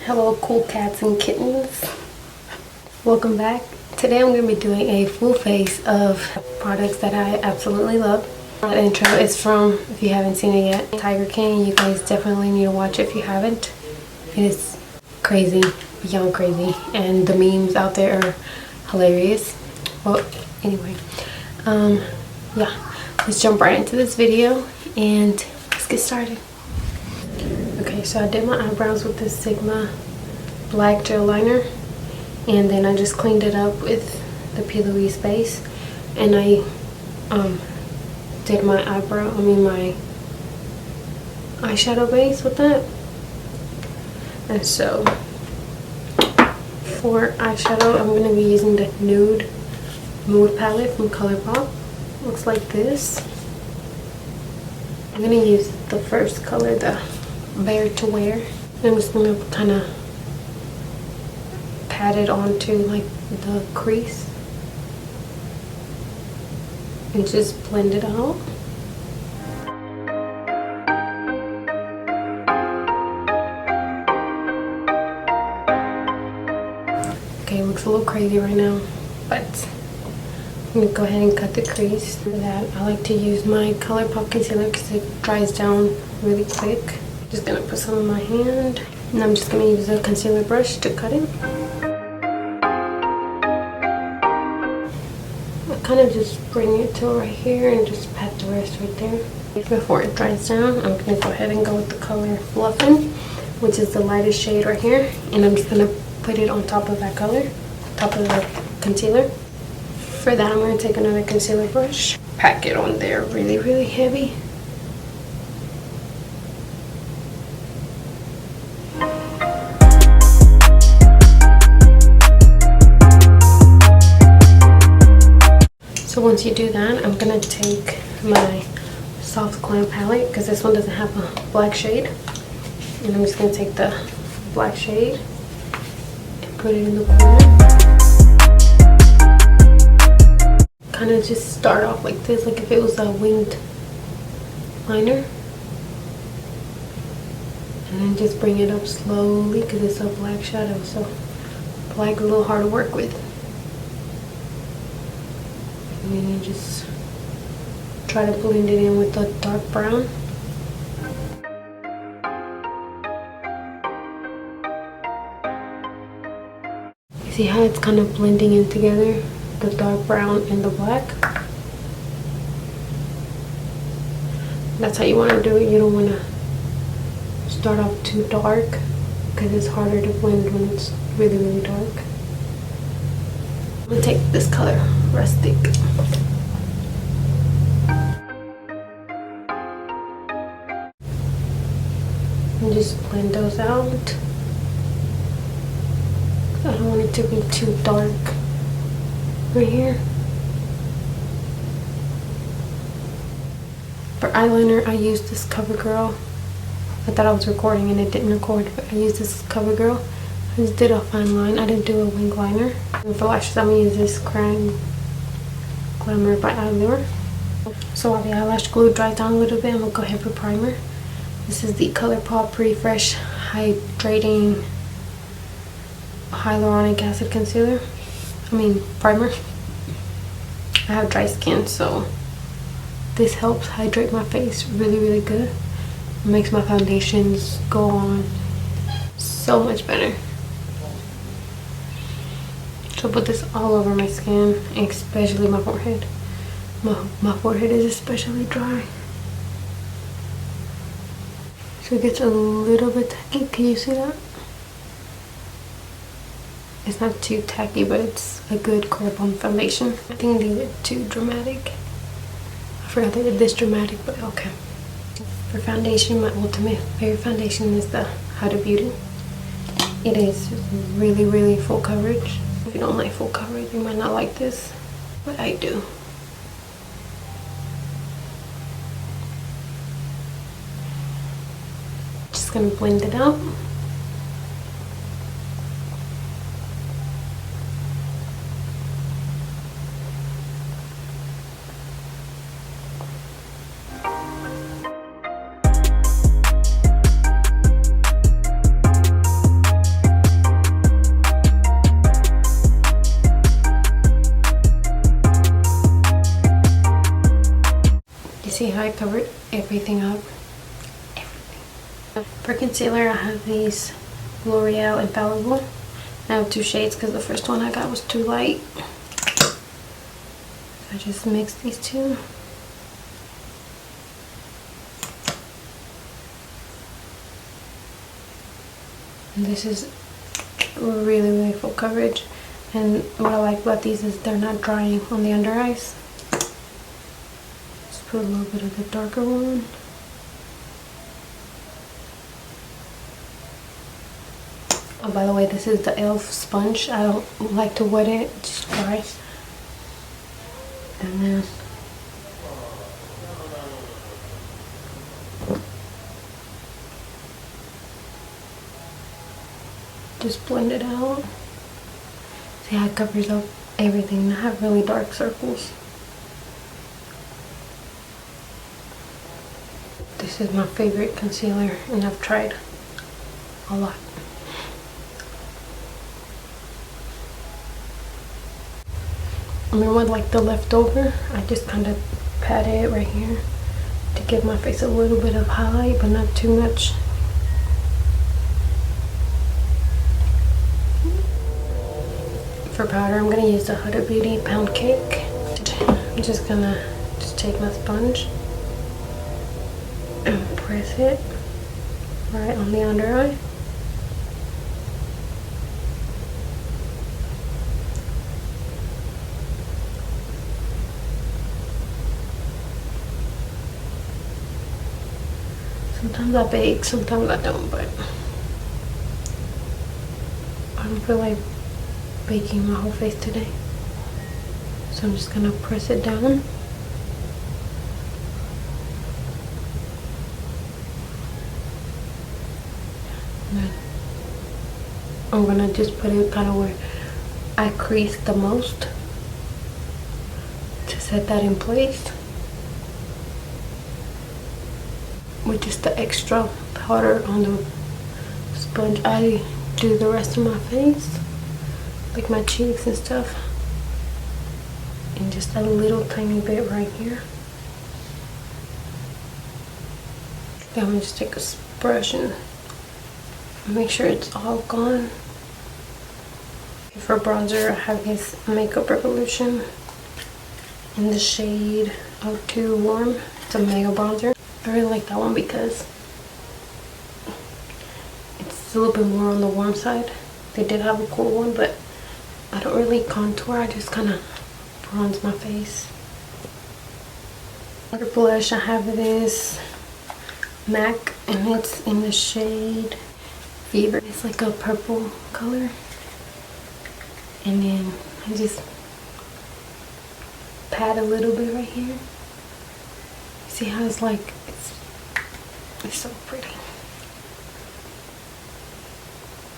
Hello cool cats and kittens, welcome back. Today I'm going to be doing a full face of products that I absolutely love. That intro is from, if you haven't seen it yet, Tiger King. You guys definitely need to watch it if you haven't. It is crazy, beyond crazy, and the memes out there are hilarious. Well, anyway, yeah, let's jump right into this video and let's get started. Okay, so I did my eyebrows with this Sigma black gel liner, and then I just cleaned it up with the P. Louise base, and I did my my eyeshadow base with that. And so for eyeshadow, I'm going to be using the nude palette from ColourPop. Looks like this. I'm going to use the first color, the Bare to Wear. I'm just going to kind of pat it onto like the crease and just blend it out. Okay, it looks a little crazy right now, but I'm going to go ahead and cut the crease. For that, I like to use my ColourPop concealer because it dries down really quick. Just gonna put some in my hand, and I'm just gonna use a concealer brush to cut it. I kind of just bring it to right here and just pat the rest right there. Before it dries down, I'm gonna go ahead and go with the color Fluffin', which is the lightest shade right here, and I'm just gonna put it on top of that color, top of the concealer. For that, I'm gonna take another concealer brush, pack it on there really heavy. So once you do that, I'm gonna take my soft glam palette, because this one doesn't have a black shade, and I'm just gonna take the black shade and put it in the corner. Kind of just start off like this, like if it was a winged liner, and then just bring it up slowly because it's a black shadow, so black is a little hard to work with. And then you just try to blend it in with the dark brown. You see how it's kind of blending in together, the dark brown and the black? That's how you want to do it. You don't want to start off too dark because it's harder to blend when it's really dark. I'm gonna take this color, Rustic. And just blend those out. I don't want it to be too dark right here. For eyeliner, I used this CoverGirl. I thought I was recording and it didn't record, but I used this CoverGirl. I just did a fine line. I didn't do a wing liner. And for lashes, I'm gonna use this Glamour by Glamour. So while the eyelash glue dries down a little bit, I'm gonna go ahead and put primer. This is the ColourPop Refresh Hydrating Hyaluronic Acid Concealer. Primer. I have dry skin, so this helps hydrate my face really good. It makes my foundations go on so much better. So put this all over my skin, especially my forehead. My forehead is especially dry, so it gets a little bit tacky. Can you see that? It's not too tacky, but it's a good grip on foundation. I think these are too dramatic. I forgot they did this dramatic, but okay. For foundation, my ultimate favorite foundation is the Huda Beauty. It is really full coverage. If you don't like full coverage, you might not like this, but I do. Just gonna blend it out. how I covered everything up. For concealer, I have these L'Oreal Infallible. I have two shades because the first one I got was too light. I just mix these two. And this is really full coverage. And what I like about these is they're not drying on the under eyes. Just put a little bit of the darker one. Oh, by the way, this is the e.l.f. sponge. I don't like to wet it, it just dries. And then just blend it out. See how it covers up everything. I have really dark circles. This is my favorite concealer and I've tried a lot. I mean, with like the leftover, I just kind of pat it right here to give my face a little bit of highlight, but not too much. For powder, I'm gonna use the Huda Beauty Pound Cake. I'm just gonna take my sponge and press it right on the under eye. Sometimes I bake, sometimes I don't, but I don't feel like baking my whole face today. So I'm just gonna press it down. And then I'm gonna just put it kind of where I crease the most to set that in place. With just the extra powder on the sponge, I do the rest of my face, like my cheeks and stuff, and just a little tiny bit right here. Then I'm gonna just take a brush and make sure it's all gone. For bronzer, I have this Makeup Revolution in the shade 02 Warm. It's a mega bronzer. I really like that one because it's a little bit more on the warm side. They did have a cool one, but I don't really contour. I just kind of bronze my face. For blush, I have this MAC, and it's in the shade Fever. It's like a purple color. And then I just pat a little bit right here. See how it's like, it's so pretty.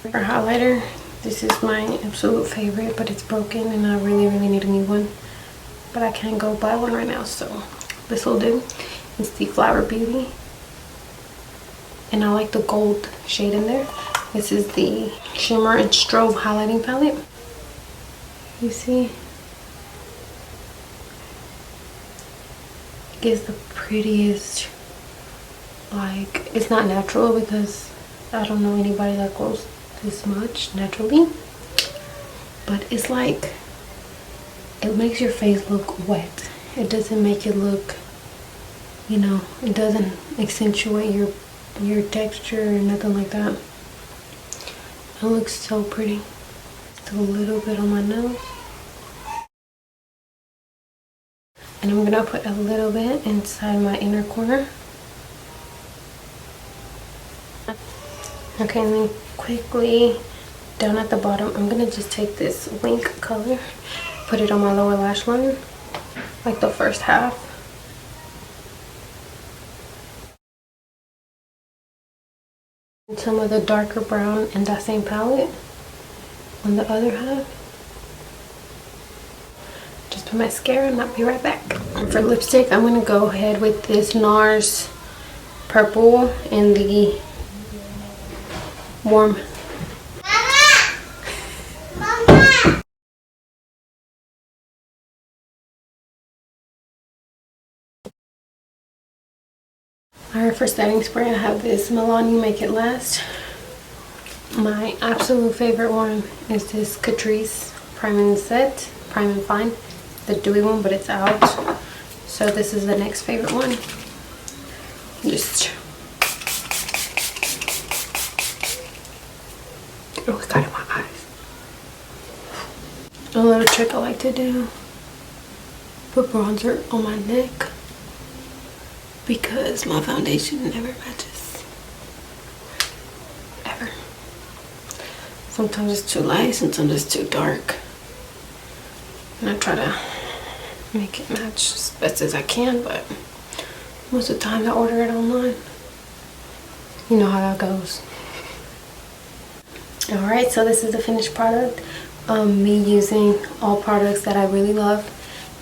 For highlighter, this is my absolute favorite, but it's broken and I really need a new one. But I can't go buy one right now, so this will do. It's the Flower Beauty. And I like the gold shade in there. This is the Shimmer and Strobe highlighting palette. You see? Is the prettiest, like, it's not natural because I don't know anybody that glows this much naturally, but it's like, it makes your face look wet. It doesn't make it look, you know, it doesn't accentuate your texture or nothing like that. It looks so pretty. Just a little bit on my nose. And I'm gonna put a little bit inside my inner corner. Okay, and then quickly down at the bottom, I'm gonna just take this Wink color, put it on my lower lash line, like the first half. And some of the darker brown in that same palette on the other half. Just put mascara and I'll be right back. For lipstick, I'm gonna go ahead with this NARS purple in the warm Alright, for setting spray, I have this Milani Make It Last. My absolute favorite one is this Catrice Prime and Set, Prime and Fine, the dewy one, but it's out. So this is the next favorite one. Just, oh, it got in my eyes. A little trick I like to do: put bronzer on my neck because my foundation never matches. Ever. Sometimes it's too light, sometimes it's too dark. And I try to make it match as best as I can, but most of the time I order it online. You know how that goes. Alright, so this is the finished product. Me using all products that I really love.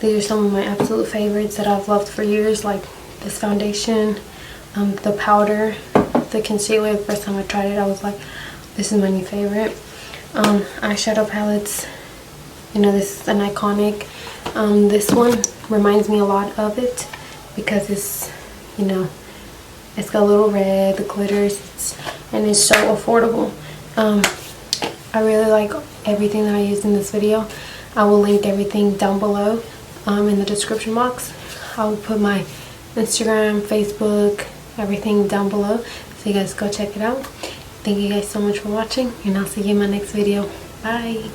These are some of my absolute favorites that I've loved for years, like this foundation, the powder, the concealer. The first time I tried it, I was like, this is my new favorite. Eyeshadow palettes, you know, this is an iconic. This one reminds me a lot of it because it's, you know, it's got a little red, the glitters, and it's so affordable. I really like everything that I used in this video. I will link everything down below in the description box. I will put my Instagram, Facebook, everything down below, so you guys go check it out. Thank you guys so much for watching, and I'll see you in my next video. Bye.